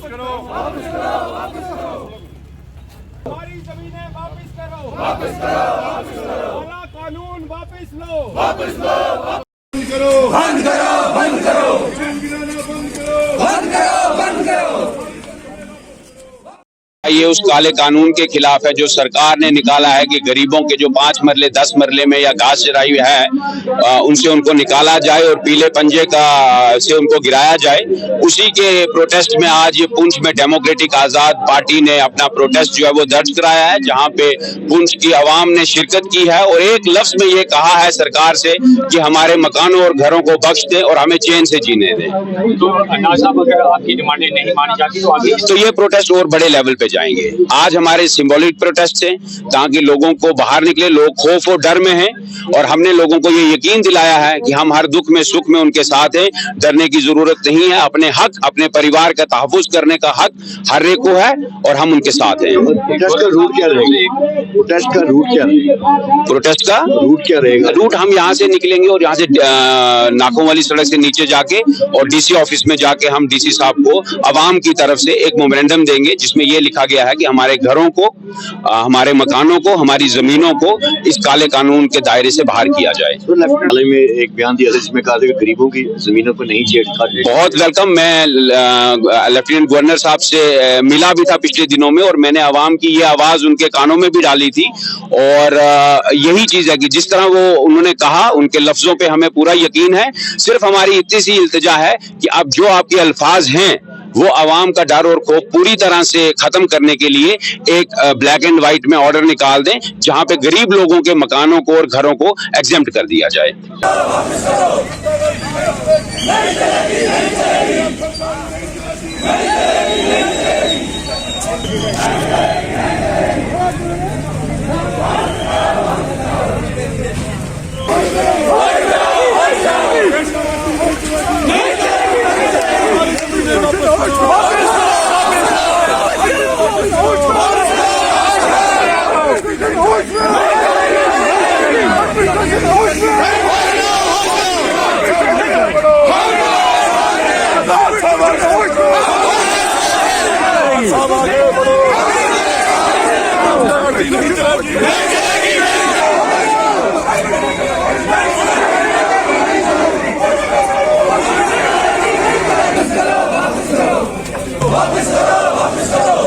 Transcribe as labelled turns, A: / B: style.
A: करो, हमारी जमीनें वापस करो, काला कानून वापस लो, बंद करो, बंद करो, बंद करो, बंद करो।
B: ये उस काले कानून के खिलाफ है जो सरकार ने निकाला है कि गरीबों के जो 5 मरले 10 मरले में या घास चराई है उनसे उनको निकाला जाए और पीले पंजे का से उनको गिराया जाए। उसी के प्रोटेस्ट में आज ये पुंछ में डेमोक्रेटिक आजाद पार्टी ने अपना प्रोटेस्ट जो है वो दर्ज कराया है, जहां पे पुंछ की आवाम ने शिरकत की है और एक लफ्ज में ये कहा है सरकार से कि हमारे मकानों और घरों को बख्श दें और हमें चैन से जीने दें।
C: तो अगर आपकी डिमांडें नहीं मानी जाती तो आगे
B: तो ये प्रोटेस्ट और बड़े लेवल पे जाएंगे। आज हमारे सिंबॉलिक प्रोटेस्ट हैं ताकि लोगों को बाहर निकले, लोग खौफ और डर में हैं और हमने लोगों को ये यकीन दिलाया है कि हम हर दुख में सुख में उनके साथ हैं, डरने की जरूरत नहीं है। अपने हक, अपने परिवार का तहफ्फुज़ करने का हक हर एक को है और हम उनके साथ हैं।
D: प्रोटेस्ट का रूट क्या रहेगा? प्रोटेस्ट का रूट क्या रहेगा?
B: प्रोटेस्ट का
D: रूट क्या रहेगा?
B: रूट हम यहाँ से निकलेंगे और यहाँ से नाकों वाली सड़क से नीचे जाके और डीसी ऑफिस में जाके हम डीसी साहब को अवाम की तरफ से एक मेमोरेंडम देंगे जिसमें यह लिखा गया है कि हमारे घरों को, हमारे मकानों को, हमारी जमीनों को इस काले कानून के दायरे से बाहर किया जाए।
D: तो हाल में एक बयान दिया था जिसमें कहा था कि गरीबों की जमीनों को नहीं छेड़छाड़।
B: बहुत वेलकम। मैं लेफ्टिनेंट गवर्नर साहब से मिला भी था पिछले दिनों में और मैंने अवाम की ये आवाज उनके कानों में भी डाली थी और यही चीज है कि जिस तरह वो उन्होंने कहा, उनके लफ्जों पे हमें पूरा यकीन है। सिर्फ हमारी इतनी सी इल्तिजा है कि अब जो आपके अल्फाज हैं वो अवाम का डर और खौफ पूरी तरह से खत्म करने के लिए एक ब्लैक एंड व्हाइट में ऑर्डर निकाल दें जहां पे गरीब लोगों के मकानों को और घरों को एग्जेम्प्ट कर दिया जाए।
A: वापस करो, वापस करो,